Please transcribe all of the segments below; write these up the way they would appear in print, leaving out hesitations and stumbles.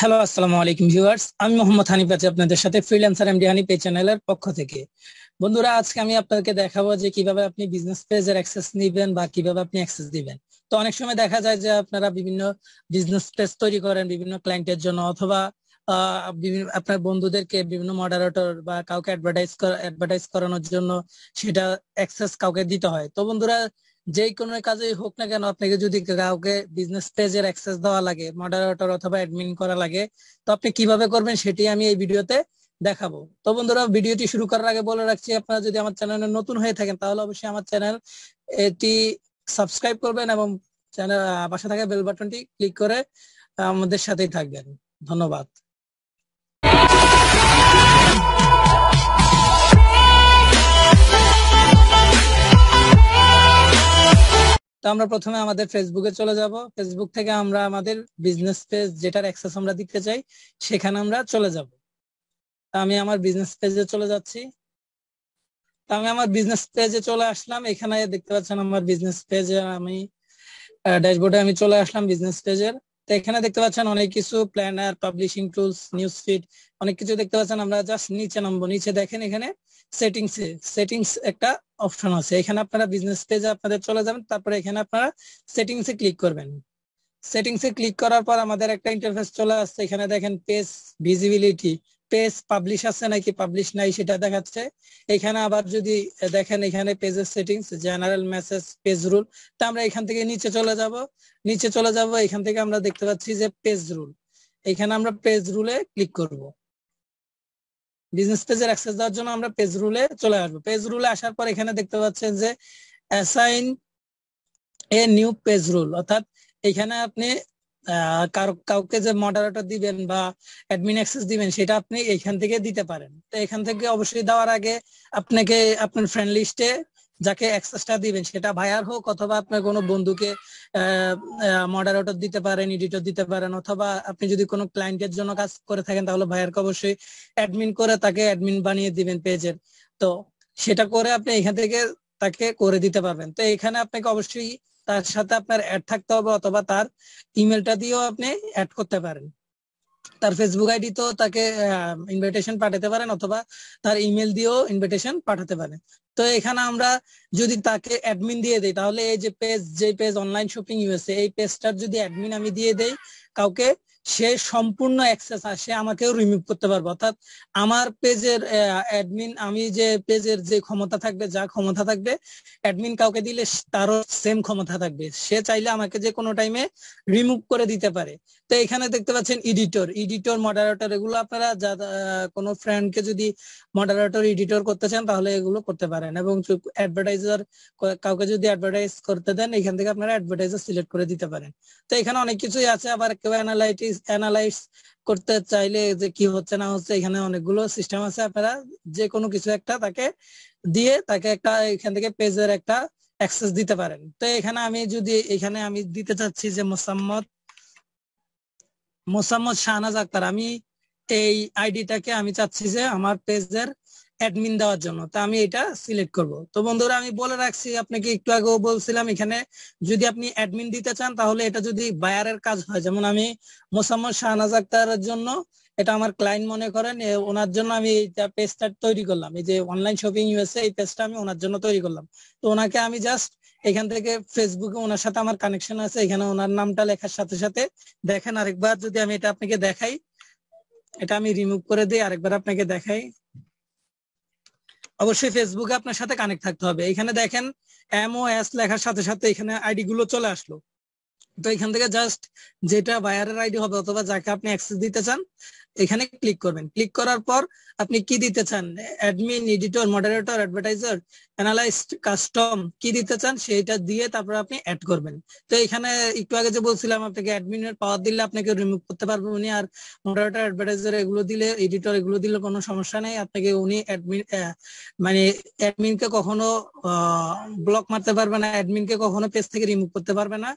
Hello, আসসালামু আলাইকুম viewers. আমি মোহাম্মদ হানিফ আছি আপনাদের সাথে ফ্রিল্যান্সার এমডি হানিফ এই চ্যানেলের পক্ষ থেকে। বন্ধুরা, আজকে আমি আপনাদেরকে দেখাবো যে কিভাবে আপনি বিজনেস পেজের অ্যাক্সেস নেবেন বা কিভাবে আপনি অ্যাক্সেস দিবেন। তো অনেক সময় দেখা যায় যে আপনারা বিভিন্ন বিজনেস পেজ তৈরি করেন বিভিন্ন ক্লায়েন্টের জন্য, অথবা বিভিন্ন আপনার বন্ধুদেরকে বিভিন্ন মডারেটর বা কাউকে অ্যাডভার্টাইজ করানোর জন্য সেটা অ্যাক্সেস কাউকে দিতে হয়। তো বন্ধুরা, যে কোনো কাজেই হোক না কেন, আপনাকে যদি কাউকে বিজনেস পেজের অ্যাক্সেস দেওয়া লাগে, মডারেটর অথবা অ্যাডমিন করা লাগে, তো আপনি কিভাবে করবেন সেটি আমি এই ভিডিওতে দেখাবো। তো বন্ধুরা, ভিডিওটি শুরু করার আগে বলে রাখছি, আপনারা যদি আমার চ্যানেলে নতুন হয়ে থাকেন তাহলে অবশ্যই আমার চ্যানেল এটি সাবস্ক্রাইব করবেন এবং চ্যানেল পাশে থাকা বেল বাটনটি ক্লিক করে আমাদের সাথেই থাকবেন। ধন্যবাদ। তো আমরা প্রথমে আমাদের ফেসবুকে চলে যাব। ফেসবুক থেকে আমরা আমাদের বিজনেস পেজ যেটার অ্যাক্সেস আমরা দিতে চাই সেখানে আমরা চলে যাব। তা আমি আমার বিজনেস পেজে চলে যাচ্ছি। তা আমি আমার বিজনেস পেজে চলে আসলাম। এখানে দেখতে পাচ্ছেন আমার বিজনেস পেজে আমি ড্যাশবোর্ডে আমি চলে আসলাম বিজনেস পেজের। তো এখানে দেখতে পাচ্ছেন অনেক কিছু, planner, publishing tools, news feed, অনেক কিছু দেখতে পাচ্ছেন। আমরা জাস্ট নিচে নামবো। নিচে দেখেন এখানে সেটিংস একটা অপশন আছে। এখানে আপনারা বিজনেস পেজে আপনাদের চলে যাবেন, তারপরে এখানে আপনারা সেটিংসে ক্লিক করবেন। সেটিংসে ক্লিক করার পর আমাদের একটা ইন্টারফেস চলে আসছে। এখানে দেখেন পেজ ভিজিবিলিটি, পেজ পাবলিশ আছে নাকি পাবলিশ নাই সেটা দেখাচ্ছে। এখানে আবার যদি দেখেন এখানে পেজের settings, general message, page rule. তা আমরা এখান থেকে নিচে চলে যাব। এখান থেকে আমরা দেখতে পাচ্ছি যে পেজ রুল। এখানে আমরা পেজ রুলে ক্লিক করব। বিজনেস পেজের অ্যাক্সেস দেওয়ার জন্য আমরা পেজ রুলে চলে আসবো। পেজ রুলে আসার পর এখানে দেখতে পাচ্ছেন যে assign a new page rule, অর্থাৎ এখানে আপনি কাউকে যে মডারেটর দিবেন বা অ্যাডমিন অ্যাক্সেস দিবেন সেটা আপনি এখান থেকে দিতে পারেন। তো এখান থেকে অবশ্যই দেওয়ার আগে আপনাকে আপনার ফ্রেন্ড লিস্টে যাকে অ্যাক্সেসটা দিবেন, সেটা ভাইয়ার হোক অথবা আপনার কোনো বন্ধুকে মডারেটর দিতে পারেন, এডিটর দিতে পারেন, অথবা আপনি যদি কোনো ক্লায়েন্টের জন্য কাজ করে থাকেন তাহলে ভাইয়ারকে অবশ্যই অ্যাডমিন করে তাকে অ্যাডমিন বানিয়ে দিবেন পেজের। তো সেটা করে আপনি এখান থেকে তাকে করে দিতে পারবেন। তো এখানে আপনাকে অবশ্যই তার সাথে আপনার অ্যাড থাকতে হবে, অথবা তার ইমেলটা দিয়েও আপনি অ্যাড করতে পারেন। তার ফেসবুক আইডি তো তাকে ইনভিটেশন পাঠাতে পারেন, অথবা তার ইমেল দিয়েও ইনভিটেশন পাঠাতে পারেন। তো এখানে আমরা যদি তাকে অ্যাডমিন দিয়ে দেই, তাহলে এই যে পেজ অনলাইন শপিং ইউএসএ, এই পেজটার যদি অ্যাডমিন আমি দিয়ে দেই কাউকে, সে সম্পূর্ণ অ্যাক্সেস সে আমাকেও রিমুভ করতে পারবো। অর্থাৎ আমার পেজের অ্যাডমিন, আমি যে পেজের যে ক্ষমতা থাকবে, যা ক্ষমতা থাকবে, অ্যাডমিন কাউকে দিলে তারও সেম ক্ষমতা থাকবে। সে চাইলে আমাকে যে কোনো টাইমে রিমুভ করে দিতে পারে। তো এখানে দেখতে পাচ্ছেন এডিটর, মডারেটর, এগুলো আপনারা কোনো ফ্রেন্ডকে যদি মডারেটর, এডিটর করতে চান তাহলে এগুলো করতে পারেন। এবং অ্যাডভার্টাইজার, কাউকে যদি অ্যাডভার্টাইজ করতে দেন এখান থেকে আপনারা অ্যাডভার্টাইজার সিলেক্ট করে দিতে পারেন। তো এখানে অনেক কিছুই আছে। আবার কেউ অ্যানালাইজ করতে চাইলে যে কি হচ্ছে না হচ্ছে, এখানে অনেকগুলো সিস্টেম আছে। আপনারা যে কোনো কিছু একটা তাকে দিয়ে তাকে একটা এখান থেকে পেজের একটা অ্যাক্সেস দিতে পারেন। তো এখানে আমি দিতে চাচ্ছি যে মোসাম্মদ শাহনাজ আক্তার, আমি এই আইডিটাকে আমি চাচ্ছি যে আমার পেজের অ্যাডমিন দেওয়ার জন্য। তা আমি এটা সিলেক্ট করব। তো বন্ধুরা, আমি বলে রাখছি, আপনাকে একটু আগেও বলছিলাম, এখানে যদি আপনি অ্যাডমিন দিতে চান তাহলে এটা যদি বায়ারের কাজ হয়, যেমন আমি মোসাম্মদ শাহনাজ আক্তারের জন্য, এটা আমার ক্লায়েন্ট মনে করেন, ওনার জন্য আমি এইটা পেজটা তৈরি করলাম। এই যে অনলাইন শপিং ইউএসএ, এই পেজটা আমি ওনার জন্য তৈরি করলাম। তো ওনাকে আমি জাস্ট এখান থেকে ফেসবুকে ওনার সাথে আমার কানেকশন আছে, এখানে ওনার নামটা লেখার সাথে সাথে দেখেন, আরেকবার যদি আমি এটা আপনাকে দেখাই, এটা আমি রিমুভ করে দিই, আরেকবার আপনাকে দেখাই। অবশ্যই ফেসবুকে আপনার সাথে কানেক্ট থাকতে হবে। এখানে দেখেন MOS লেখার সাথে সাথে এখানে আইডি গুলো চলে আসলো। তো এখান থেকে জাস্ট যেটা বায়ারের আইডি হবে অথবা যাকে আপনি অ্যাক্সেস দিতে চান এখানে ক্লিক করবেন। ক্লিক করার পর আপনি কি দিতে চান, admin, editor, moderator, advertiser, analyst, custom কি দিতে চান সেইটা দিয়ে তারপর আপনি অ্যাড করবেন। তো এখানে একটু আগে যে বলছিলাম আপনাকে অ্যাডমিনের পাওয়ার দিলে আপনাকে রিমুভ করতে পারবে উনি, আর মডারেটর, অ্যাডভার্টাইজার এগুলো দিলে, এডিটর এগুলো দিলে কোনো সমস্যা নেই। আপনাকে উনি মানে অ্যাডমিনকে কখনো ব্লক মারতে পারবে না, অ্যাডমিনকে কখনো পেজ থেকে রিমুভ করতে পারবে না।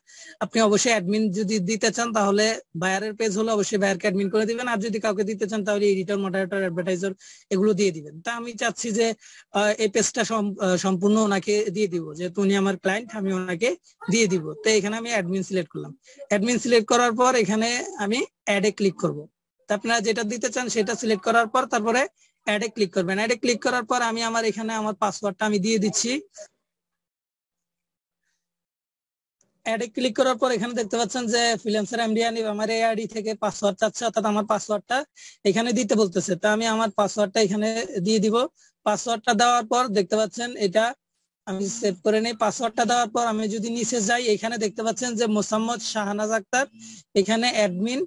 আপনি অবশ্যই অ্যাডমিন যদি দিতে চান তাহলে বায়ারের পেজ হলে অবশ্যই বায়ারকে অ্যাডমিন করে দিবেন, আর যদি কাউকে দিতে চান তাহলে এডিটর, মডারেটর, অ্যাডভার্টাইজার এগুলো দিয়ে দিবেন। তা আমি চাচ্ছি যে এই পেজটা সম্পূর্ণ ওনাকে দিয়ে দিব, যেহেতু উনি আমার ক্লায়েন্ট, আমি ওনাকে দিয়ে দিব। তো এখানে আমি অ্যাডমিন সিলেক্ট করলাম। অ্যাডমিন সিলেক্ট করার পর এখানে আমি অ্যাডে ক্লিক করব। আপনারা যেটা দিতে চান সেটা সিলেক্ট করার পর তারপরে অ্যাড এ ক্লিক করবেন। অ্যাড এ ক্লিক করার পর আমি আমার এখানে আমার পাসওয়ার্ডটা আমি দিয়ে দিচ্ছি। অ্যাড এ ক্লিক করার পর এখানে দেখতে পাচ্ছেন যে ফ্রিল্যান্সার এমডি হানিফ আমার এই আইডি থেকে পাসওয়ার্ড চাচ্ছে, অর্থাৎ আমার পাসওয়ার্ডটা এখানে দিতে বলতেছে। তা আমি আমার পাসওয়ার্ডটা এখানে দিয়ে দিব। পাসওয়ার্ডটা দেওয়ার পর দেখতে পাচ্ছেন এটা আমি সেভ করে নেই। পাসওয়ার্ডটা দেওয়ার পর আমি যদি নিচে যাই, এখানে দেখতে পাচ্ছেন যে মোসাম্মদ শাহনাজ আক্তার, এখানে অ্যাডমিন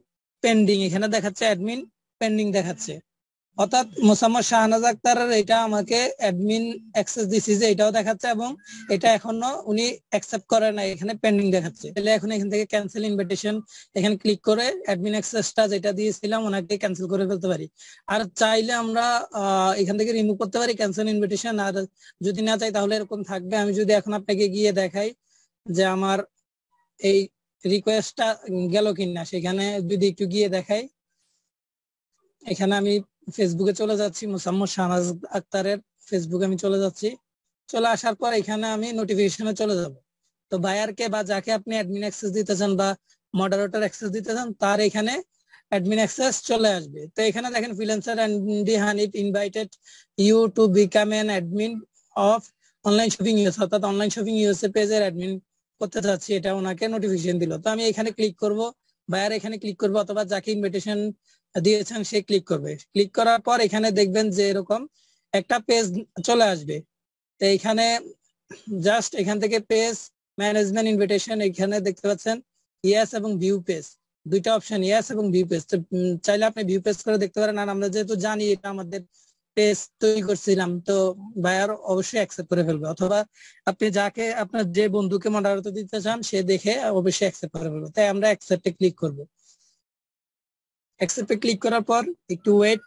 পেন্ডিং, এখানে দেখাচ্ছে অ্যাডমিন পেন্ডিং দেখাচ্ছে। অর্থাৎ মোসাম্মদ শাহনাজ আক্তারের এটা আমাকে অ্যাডমিন অ্যাক্সেস দিছি যে এটাও দেখাচ্ছে, এবং এটা এখনো উনি অ্যাকসেপ্ট করে না, এখানে পেন্ডিং দেখাচ্ছে। তাহলে এখন এখান থেকে ক্যান্সেল ইনভিটেশন এখানে ক্লিক করে অ্যাডমিন অ্যাক্সেসটা যেটা দিয়েছিলাম ওনাকে ক্যান্সেল করে ফেলতে পারি। আর চাইলে আমরা এখান থেকে রিমুভ করতে পারি ক্যান্সেল ইনভিটেশন। আর যদি না চাই তাহলে এরকম থাকবে। আমি যদি এখন আপনাকে গিয়ে দেখাই যে আমার এই রিকোয়েস্টটা গেল কিনা, সেখানে যদি একটু গিয়ে দেখাই, এখানে আমি ফেসবুকে চলে যাচ্ছি, মোসাম্মদ শাহনাজ আক্তারের ফেসবুকে আমি চলে যাচ্ছি। চলে আসার পর এখানে আমি নোটিফিকেশনে চলে যাব। তো বায়ারকে বা যাকে আপনি অ্যাডমিন অ্যাক্সেস দিতে চান বা মডারেটর অ্যাক্সেস দিতে চান তার এখানে অ্যাডমিন অ্যাক্সেস চলে আসবে। তো এখানে দেখেন freelancer MD Hanif invited you to become an admin of online shopping US, অর্থাৎ অনলাইন শপিং ইউএসএ পেজের অ্যাডমিন করতে চাচ্ছি, এটা ওনাকে নোটিফিকেশন দিল। তো আমি এখানে ক্লিক করব, বায়ার এখানে ক্লিক করবো, অথবা যাকে ইনভিটেশন দিয়েছেন সে ক্লিক করবে। ক্লিক করার পর এখানে দেখবেন যে এরকম একটা পেজ চলে আসবে। তো এখানে জাস্ট এখান থেকে পেজ ম্যানেজমেন্ট ইনভিটেশন, এখানে দেখতে পাচ্ছেন ইয়েস এবং ভিউ পেজ, দুইটা অপশন ইয়েস এবং ভিউ পেজ। তো চাইলে আপনি ভিউ পেজ করে দেখতে পারেন। আর আমরা যেহেতু জানি এটা আমাদের পেজ তৈরি করছিলাম, তো বায়ার অবশ্যই অ্যাকসেপ্ট করে ফেলবে, অথবা আপনি যাকে আপনার যে বন্ধুকে মডারেটর দিতে চান সে দেখে অবশ্যই অ্যাকসেপ্ট করে ফেলবে। তাই আমরা অ্যাকসেপ্টে ক্লিক করব। অ্যাকসেপ্টে ক্লিক করার পর একটু ওয়েট।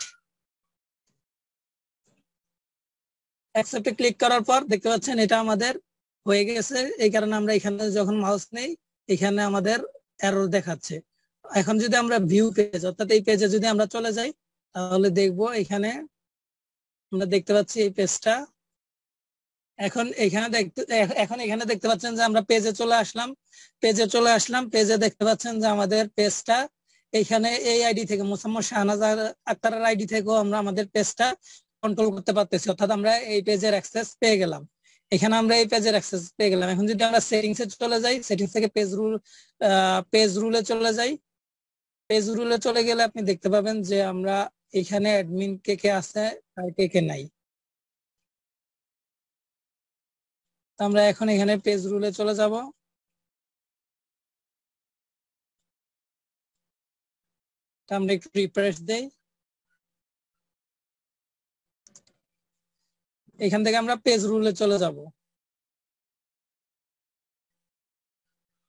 অ্যাকসেপ্টে ক্লিক করার পর দেখতে পাচ্ছেন এটা আমাদের হয়ে গেছে। এই কারণে আমরা এখানে যখন মাউস নেই এখানে আমাদের এরর দেখাচ্ছে। এখন যদি আমরা ভিউ পেজ, অর্থাৎ এই পেজে যদি আমরা চলে যাই তাহলে দেখবো এখানে আমরা দেখতে পাচ্ছি এই পেজটা। এখন এখানে দেখতে পাচ্ছেন যে আমরা পেজে চলে আসলাম। পেজে দেখতে পাচ্ছেন যে আমাদের পেজটা এখানে এই আইডি থেকে মোসাম্মদ শাহনাজ আক্তারের আইডি থেকেও আমরা আমাদের পেজটা কন্ট্রোল করতে পারতেছি, অর্থাৎ আমরা এই পেজের অ্যাক্সেস পেয়ে গেলাম। এখানে আমরা এই পেজের অ্যাক্সেস পেয়ে গেলাম। এখন যদি আমরা সেটিংস এ চলে যাই, সেটিংস থেকে পেজ রুলে চলে যাই। পেজ রুলে চলে গেলে আপনি দেখতে পাবেন যে আমরা এখানে অ্যাডমিন কে কে আছে আর কে কে নাই। তো আমরা এখন এখানে পেজ রুলে চলে যাব। তো আমরা একটু রিফ্রেশ দেই। এখান থেকে আমরা পেজ রুলে চলে যাব।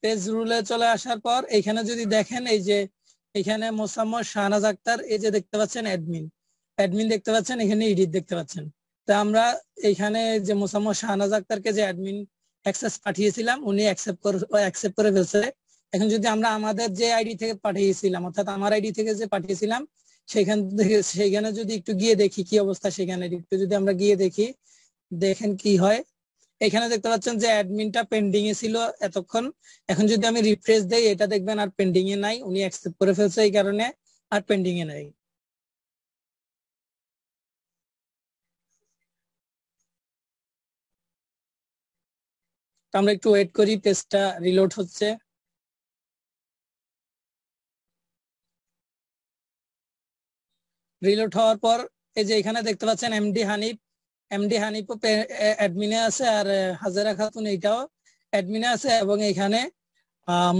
পেজ রুলে চলে আসার পর এখানে যদি দেখেন এই যে এখানে মোসাম্মদ শাহনাজ আক্তার, এই যে দেখতে পাচ্ছেন অ্যাডমিন দেখতে পাচ্ছেন, এখানে এডিট দেখতে পাচ্ছেন। তো আমরা এখানে যে মোসাম্মদ শাহনাজ আক্তারকে যে অ্যাডমিন অ্যাক্সেস পাঠিয়েছিলাম উনি অ্যাকসেপ্ট করে ফেলছে। এখন যদি আমরা আমাদের যে আইডি থেকে পাঠিয়েছিলাম, অর্থাৎ আমার আইডি থেকে যে পাঠিয়েছিলাম সেখানে যদি একটু গিয়ে দেখি কি অবস্থা, সেখানে একটু যদি আমরা গিয়ে দেখি, দেখেন কি হয়। এখানে দেখতে পাচ্ছেন যে অ্যাডমিনটা পেন্ডিং এ ছিল এতক্ষণ। এখন যদি আমি রিফ্রেশ দেই এটা দেখবেন আর পেন্ডিং এ নাই, উনি অ্যাকসেপ্ট করে ফেলছে, এই কারণে আর পেন্ডিং এ নাই। তো আমরা একটু ওয়েট করি, পেজটা রিলোড হচ্ছে। রিলোড হওয়ার পর এই যে এখানে দেখতে পাচ্ছেন এমডি হানিফ অ্যাডমিনে আছে, আর হাজেরা খাতুন এইটাও অ্যাডমিনে আছে, এবং এখানে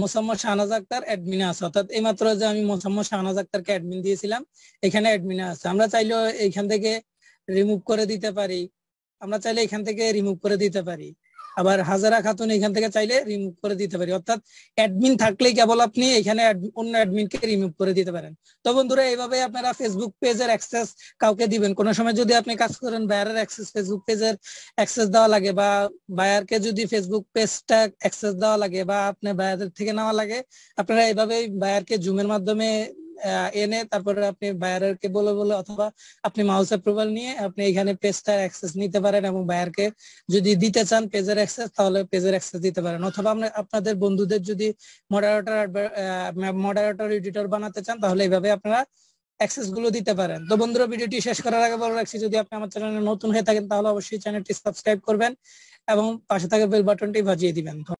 মোসাম্মদ শাহনাজ আক্তার অ্যাডমিনে আছে। অর্থাৎ এইমাত্র যে আমি মোসাম্মদ শাহনাজ আক্তারকে অ্যাডমিন দিয়েছিলাম এখানে অ্যাডমিনে আছে। আমরা চাইলেও এখান থেকে রিমুভ করে দিতে পারি, আবার হাজারা খাতুন এখান থেকে চাইলে রিমুভ করে দিতে পারি। অর্থাৎ অ্যাডমিন থাকলেই কেবল আপনি এখানে অন্য অ্যাডমিনকে রিমুভ করে দিতে পারেন। তো বন্ধুরা এইভাবে আপনারা ফেসবুক পেজের অ্যাক্সেস কাউকে দিবেন। কোনো সময় যদি আপনি কাজ করেন বায়ারের অ্যাক্সেস, ফেসবুক পেজের অ্যাক্সেস দেওয়া লাগে, বা বায়ারকে যদি ফেসবুক পেজটা অ্যাক্সেস দেওয়া লাগে বা আপনি বায়ারের থেকে নেওয়া লাগে, আপনারা এইভাবেই বায়ারকে জুমের মাধ্যমে এনে তারপরে আপনি বায়ারকে বলে বলে অথবা আপনি মাউস অ্যাপ্রুভাল নিয়ে আপনি এখানে পেজটার অ্যাক্সেস নিতে পারেন, এবং বায়ারকে যদি দিতে চান পেজের অ্যাক্সেস তাহলে পেজের অ্যাক্সেস দিতে পারেন, অথবা আপনি আপনাদের বন্ধুদের যদি মডারেটর এডিটর বানাতে চান তাহলে এইভাবে আপনারা অ্যাক্সেস গুলো দিতে পারেন। তো বন্ধুরা, ভিডিওটি শেষ করার আগে বলে রাখছি, যদি আপনি আমার চ্যানেলে নতুন হয়ে থাকেন তাহলে অবশ্যই চ্যানেলটি সাবস্ক্রাইব করবেন এবং পাশে থাকা বেল বাটনটি বাজিয়ে দিবেন।